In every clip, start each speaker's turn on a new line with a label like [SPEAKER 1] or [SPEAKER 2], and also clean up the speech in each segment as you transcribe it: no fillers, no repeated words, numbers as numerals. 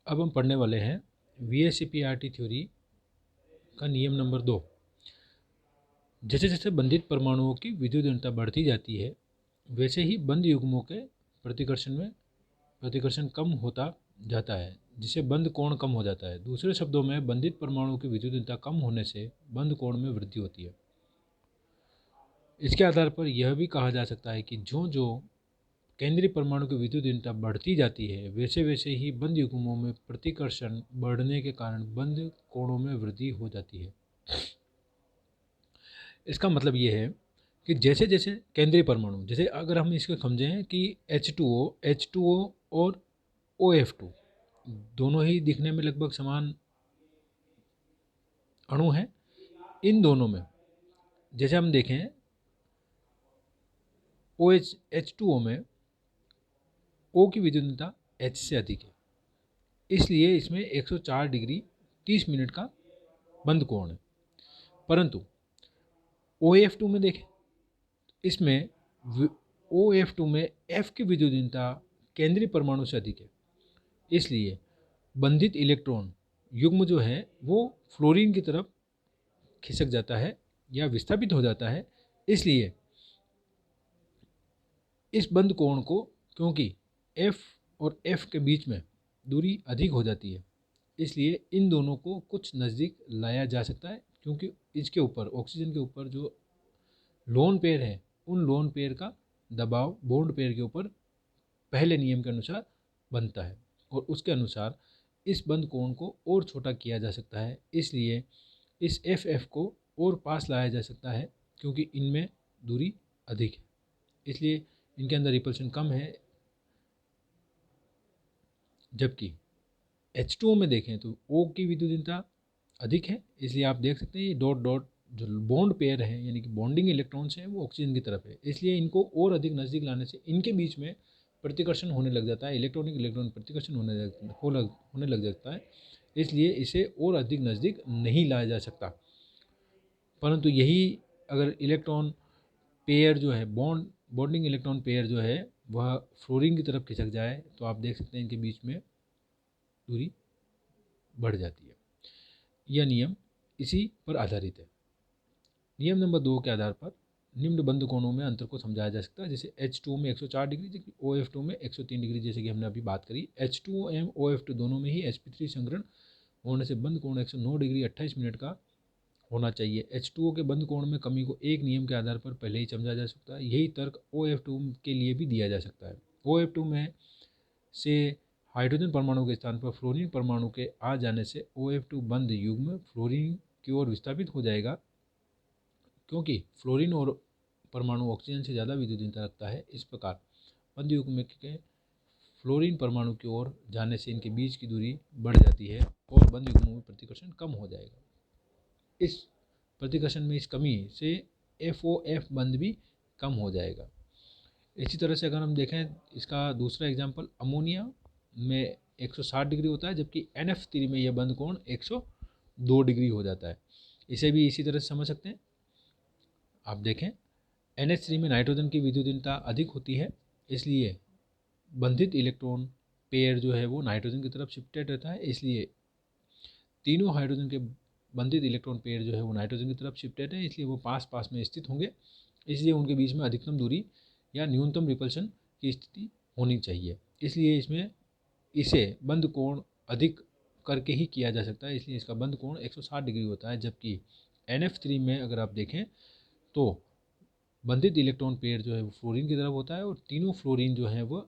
[SPEAKER 1] अब हम पढ़ने वाले हैं VSEPRT थ्योरी का नियम नंबर 2। जैसे जैसे बंधित परमाणुओं की विद्युत ऋणता बढ़ती जाती है वैसे ही बंद युग्मों के प्रतिकर्षण कम होता जाता है, जिससे बंद कोण कम हो जाता है। दूसरे शब्दों में बंधित परमाणुओं की विद्युत ऋणता कम होने से बंद कोण में वृद्धि होती है। इसके आधार पर यह भी कहा जा सकता है कि जो जो केंद्रीय परमाणु की विद्युत ऋणता बढ़ती जाती है वैसे वैसे ही बंद युग्मों में प्रतिकर्षण बढ़ने के कारण बंद कोणों में वृद्धि हो जाती है। इसका मतलब ये है कि जैसे जैसे केंद्रीय परमाणु, जैसे अगर हम इसको समझें कि H2O और OF2 दोनों ही दिखने में लगभग समान अणु हैं। इन दोनों में जैसे हम देखें H2O में O की विद्युत ऋणता H से अधिक है, इसलिए इसमें 104 डिग्री 30 मिनट का बंद कोण है। परंतु OF2 में देखें, इसमें OF2 में F की विद्युत ऋणता केंद्रीय परमाणु से अधिक है, इसलिए बंधित इलेक्ट्रॉन युग्म जो है वो फ्लोरीन की तरफ खिसक जाता है या विस्थापित हो जाता है। इसलिए इस बंद कोण को, क्योंकि F और F के बीच में दूरी अधिक हो जाती है, इसलिए इन दोनों को कुछ नज़दीक लाया जा सकता है, क्योंकि इसके ऊपर ऑक्सीजन के ऊपर जो लोन पेयर है उन लोन पेयर का दबाव बॉन्ड पेयर के ऊपर पहले नियम के अनुसार बनता है और उसके अनुसार इस बंद कोण को और छोटा किया जा सकता है। इसलिए इस FF को और पास लाया जा सकता है, क्योंकि इनमें दूरी अधिक है, इसलिए इनके अंदर रिपल्शन कम है। जबकि H2O में देखें तो O की विद्युत ऋणता अधिक है, इसलिए आप देख सकते हैं ये डॉट डॉट जो बॉन्ड पेयर है यानी कि बॉन्डिंग इलेक्ट्रॉन्स हैं वो ऑक्सीजन की तरफ है, इसलिए इनको और अधिक नज़दीक लाने से इनके बीच में प्रतिकर्षण होने लग जाता है, इलेक्ट्रॉनिक इलेक्ट्रॉन प्रतिकर्षण होने लग जाता है, इसलिए इसे और अधिक नज़दीक नहीं लाया जा सकता। परंतु यही अगर इलेक्ट्रॉन पेयर जो है बॉन्डिंग इलेक्ट्रॉन पेयर जो है वह फ्लोरीन की तरफ खिसक जाए तो आप देख सकते हैं इनके बीच में दूरी बढ़ जाती है। यह नियम इसी पर आधारित है। नियम नंबर 2 के आधार पर निम्न बंद कोणों में अंतर को समझाया जा सकता है, जैसे H2O में 104 डिग्री जबकि OF2 में 103 डिग्री, जैसे कि हमने अभी बात करी। H2O एवं OF2 दोनों में ही sp3 संग्रहण होने से बंद कोण 109 डिग्री 28 मिनट का होना चाहिए। H2O के बंद कोण में कमी को एक नियम के आधार पर पहले ही समझा जा सकता है, यही तर्क OF2 के लिए भी दिया जा सकता है। OF2 में से हाइड्रोजन परमाणु के स्थान पर फ्लोरीन परमाणु के आ जाने से OF2 बंद युग्म फ्लोरीन की ओर विस्थापित हो जाएगा, क्योंकि फ्लोरीन और परमाणु ऑक्सीजन से ज़्यादा विद्युत ऋणता रखता है। इस प्रकार बंद युग्म के फ्लोरीन परमाणु की ओर जाने से इनके बीच की दूरी बढ़ जाती है और बंद युग्मों में प्रतिकर्षण कम हो जाएगा। इस प्रतिकर्षण में इस कमी से FOF बंद भी कम हो जाएगा। इसी तरह से अगर हम देखें इसका दूसरा एग्जाम्पल, अमोनिया में 160 डिग्री होता है जबकि NF3 में यह बंद कोण 102 डिग्री हो जाता है। इसे भी इसी तरह से समझ सकते हैं। आप देखें NH3 में नाइट्रोजन की विद्युत ऋणता अधिक होती है, इसलिए बंधित इलेक्ट्रॉन पेयर जो है वो नाइट्रोजन की तरफ शिफ्टेड रहता है, इसलिए तीनों हाइड्रोजन के बंधित इलेक्ट्रॉन पेयर जो है वो नाइट्रोजन की तरफ शिफ्टेड है, इसलिए वो पास पास में स्थित होंगे, इसलिए उनके बीच में अधिकतम दूरी या न्यूनतम रिपल्शन की स्थिति होनी चाहिए। इसलिए इसे बंद कोण अधिक करके ही किया जा सकता है, इसलिए इसका बंद कोण 160 डिग्री होता है। जबकि NF3 में अगर आप देखें तो बंधित इलेक्ट्रॉन पेयर जो है वो फ्लोरीन की तरफ होता है और तीनों फ्लोरीन जो है वो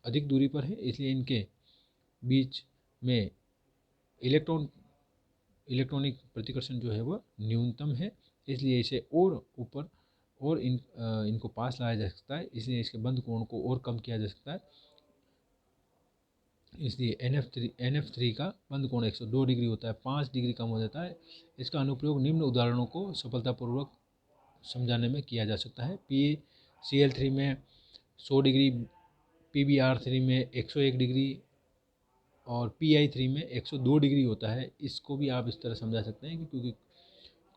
[SPEAKER 1] अधिक दूरी पर है, इसलिए इनके बीच में इलेक्ट्रॉनिक प्रतिकर्षण जो है वह न्यूनतम है, इसलिए इसे और ऊपर और इनको पास लाया जा सकता है, इसलिए इसके बंद कोण को और कम किया जा सकता है। इसलिए NF3 का बंद कोण 102 डिग्री होता है, 5 डिग्री कम हो जाता है। इसका अनुप्रयोग निम्न उदाहरणों को सफलतापूर्वक समझाने में किया जा सकता है। PCl3 में 100 डिग्री, PbR3 में 101 डिग्री और Pi3 में 102 डिग्री होता है। इसको भी आप इस तरह समझा सकते हैं कि क्योंकि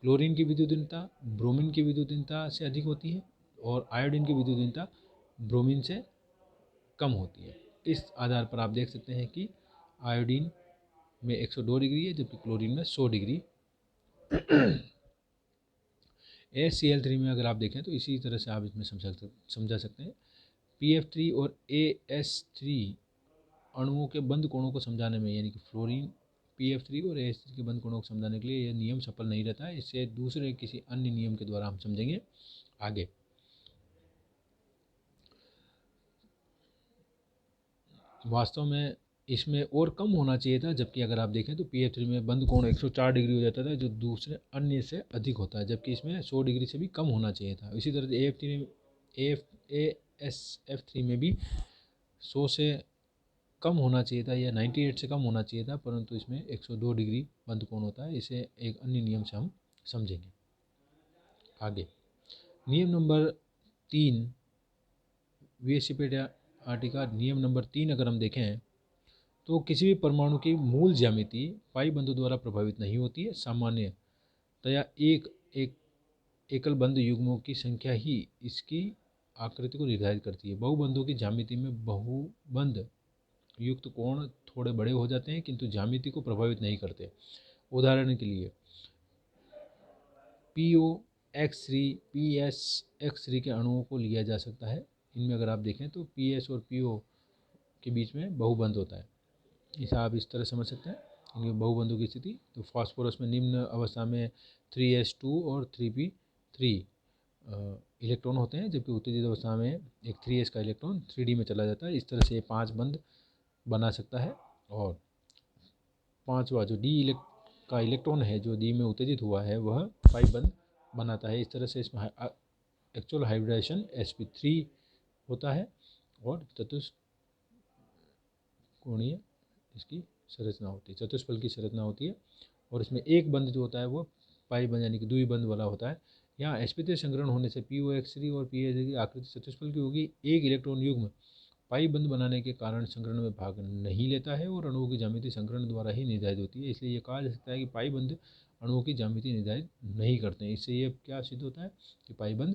[SPEAKER 1] क्लोरीन की विद्युत ऋणता ब्रोमीन की विद्युत ऋणता से अधिक होती है और आयोडीन की विद्युत ऋणता ब्रोमीन से कम होती है। इस आधार पर आप देख सकते हैं कि आयोडीन में 102 डिग्री है, जबकि क्लोरीन में 100 डिग्री। AsCl3 में अगर आप देखें तो इसी तरह से आप इसमें समझा सकते हैं। PF3 और AS3 अणुओं के बंद कोणों को समझाने में, यानी कि फ्लोरीन, PF3 और AS3 के बंद कोणों को समझाने के लिए यह नियम सफल नहीं रहता है। इससे दूसरे किसी अन्य नियम के द्वारा हम समझेंगे आगे। वास्तव में इसमें और कम होना चाहिए था, जबकि अगर आप देखें तो PF3 में बंद कोण 104 डिग्री हो जाता था, जो दूसरे अन्य से अधिक होता है, जबकि इसमें 100 डिग्री से भी कम होना चाहिए था। इसी तरह ASF3 में भी 100 से कम होना चाहिए था, या 98 से कम होना चाहिए था, परंतु इसमें 102 डिग्री बंद कोण होता है। इसे एक अन्य नियम से हम समझेंगे आगे। नियम नंबर 3, VSEPAT का नियम नंबर 3 अगर हम देखें तो किसी भी परमाणु की मूल ज्यामिति पाई बंधों द्वारा प्रभावित नहीं होती है। सामान्यतया एक एकल बंध युग्मों की संख्या ही इसकी आकृति को निर्धारित करती है। बहुबंधों की ज्यामिति में बहुबंध युक्त कोण थोड़े बड़े हो जाते हैं, किंतु ज्यामिति को प्रभावित नहीं करते। उदाहरण के लिए POX3, PSX3 के अणुओं को लिया जा सकता है। इनमें अगर आप देखें तो PS और PO के बीच में बहुबंध होता है। इसे आप इस तरह समझ सकते हैं इनके बहुबंधों की स्थिति। तो फास्फोरस में निम्न अवस्था में 3s2 और 3p3 इलेक्ट्रॉन होते हैं, जबकि उत्तेजित अवस्था में एक 3s का इलेक्ट्रॉन 3d में चला जाता है। इस तरह से ये 5 बंध बना सकता है। और पांचवा जो D का इलेक्ट्रॉन है, जो D में उत्तेजित हुआ है, वह 5 बंध बनाता है। इस तरह से इसमें एक्चुअल हाइब्रिडाइजेशन sp3 होता है और चतुष्कोणीय इसकी संरचना होती है, चतुष्फल की संरचना होती है। और इसमें एक बंध जो होता है वो पाई बंध यानी कि द्विबंध वाला होता है। यहाँ sp3 संग्रहण होने से POX3 और PSX की आकृति चतुष्फल की होगी। एक इलेक्ट्रॉन युग्म पाई बंध बनाने के कारण संग्रहण में भाग नहीं लेता है और अणुओं की ज्यामिति संग्रहण द्वारा ही निर्धारित होती है। इसलिए ये कहा जा सकता है कि पाई बंध अणुओं की ज्यामिति निर्धारित नहीं करते हैं। इससे ये क्या सिद्ध होता है कि पाई बंध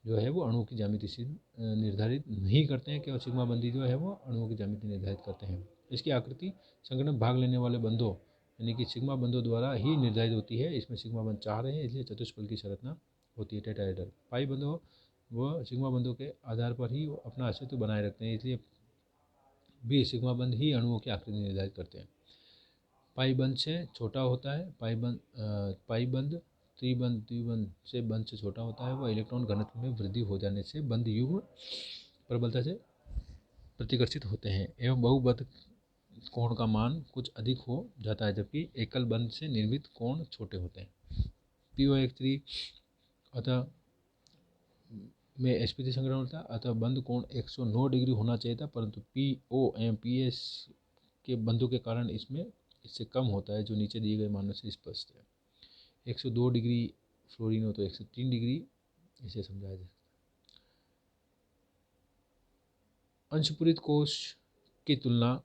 [SPEAKER 1] जो है वो अणुओं की ज्यामिति से निर्धारित नहीं करते हैं, केवल सिग्मा बंधी जो है वो अणुओं की ज्यामिति निर्धारित करते हैं। इसकी आकृति संगठन में भाग लेने वाले बंधों यानी कि सिग्मा बंधों द्वारा ही निर्धारित होती है। इसमें सिग्मा बंध 4 है, इसलिए चतुष्फल की संरचना होती है टेट्राहेड्रल। पाई बंधों वह सिग्मा बंधों के आधार पर ही अपना अस्तित्व बनाए रखते हैं, इसलिए भी सिग्मा बंध ही अणुओं की आकृति निर्धारित करते हैं। पाई बंध से छोटा होता है पाई बंध द्विबंध से बंध से छोटा होता है। वह इलेक्ट्रॉन घनत्व में वृद्धि हो जाने से बंध युग्म प्रबलता से प्रतिकर्षित होते हैं एवं बहुबंध कोण का मान कुछ अधिक हो जाता है, जबकि एकल बंध से निर्मित कोण छोटे होते हैं। POX3 अतः में sp3 संग्रहण होता है, अतः बंध कोण 109 डिग्री होना चाहिए था, परंतु PO एवं PS के बंधों के कारण इससे कम होता है, जो नीचे दिए गए मानों से स्पष्ट है। 102 डिग्री फ्लोरीन हो तो 103 डिग्री इसे समझाया जाए। अंशपूरित कोश की तुलना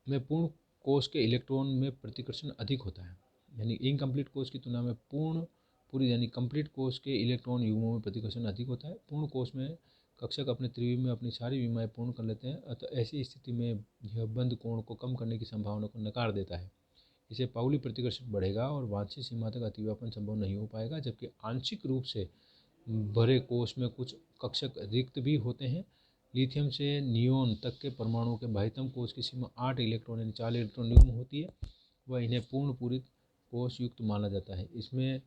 [SPEAKER 1] में पूर्ण कोश के इलेक्ट्रॉन में प्रतिकर्षण अधिक होता है। यानी इनकम्प्लीट कोश की तुलना में पूरी यानी कंप्लीट कोश के इलेक्ट्रॉन युग्मों में प्रतिकर्षण अधिक होता है। पूर्ण कोश में कक्षक अपने त्रिविम में अपनी सारी विमाएँ पूर्ण कर लेते हैं, अतः ऐसी स्थिति में यह बंध कोण को कम करने की संभावना को नकार देता है। इसे पाउली प्रतिकर्षण बढ़ेगा और वांछित सीमा तक अतिव्यापन संभव नहीं हो पाएगा, जबकि आंशिक रूप से भरे कोश में कुछ कक्षक रिक्त भी होते हैं। लिथियम से नियोन तक के परमाणुओं के बाह्यतम कोश की सीमा 8 इलेक्ट्रॉन यानी 4 इलेक्ट्रॉन युग्म होती है। वह इन्हें पूर्ण पूरित कोश युक्त माना जाता है। इसमें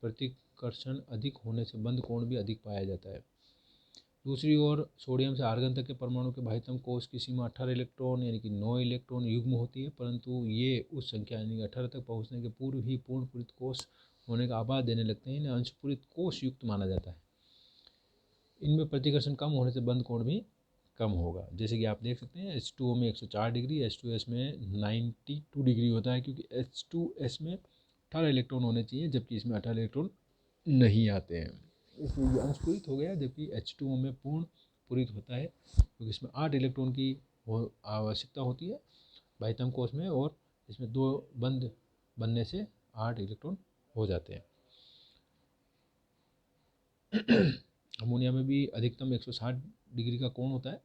[SPEAKER 1] प्रतिकर्षण अधिक होने से बंध कोण भी अधिक पाया जाता है। दूसरी ओर सोडियम से आर्गन तक के परमाणु के बाह्यतम कोश की सीमा 18 इलेक्ट्रॉन यानी कि 9 इलेक्ट्रॉन युग्म होती है, परंतु ये उस संख्या यानी 18 तक पहुँचने के पूर्व ही पूर्ण पूरित कोश होने का आभास देने लगते हैं। इन्हें अंशपूरित कोश युक्त माना जाता है। इनमें प्रतिकर्षण कम होने से बंध कोण भी कम होगा। जैसे कि आप देख सकते हैं H2O में 104 डिग्री, H2S में 92 डिग्री होता है, क्योंकि H2S में 18 इलेक्ट्रॉन होने चाहिए, जबकि इसमें 18 इलेक्ट्रॉन नहीं आते हैं, इसलिए ये अंशपूरित हो गया। जबकि H2O में पूर्ण पूरित होता है, क्योंकि इसमें 8 इलेक्ट्रॉन की आवश्यकता होती है बाह्यतम कोश में, और इसमें 2 बंध बनने से 8 इलेक्ट्रॉन हो जाते हैं। अमोनिया में भी अधिकतम 160 डिग्री का कोण होता है,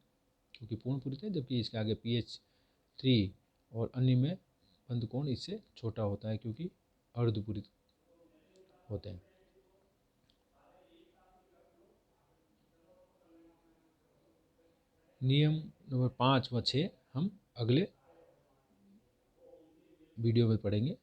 [SPEAKER 1] क्योंकि पूर्ण पूरित है, जबकि इसके आगे PH3 और अन्य में बंद कोण इससे छोटा होता है क्योंकि अर्धपूरित होते हैं। नियम नंबर 5 व 6 हम अगले वीडियो में पढ़ेंगे।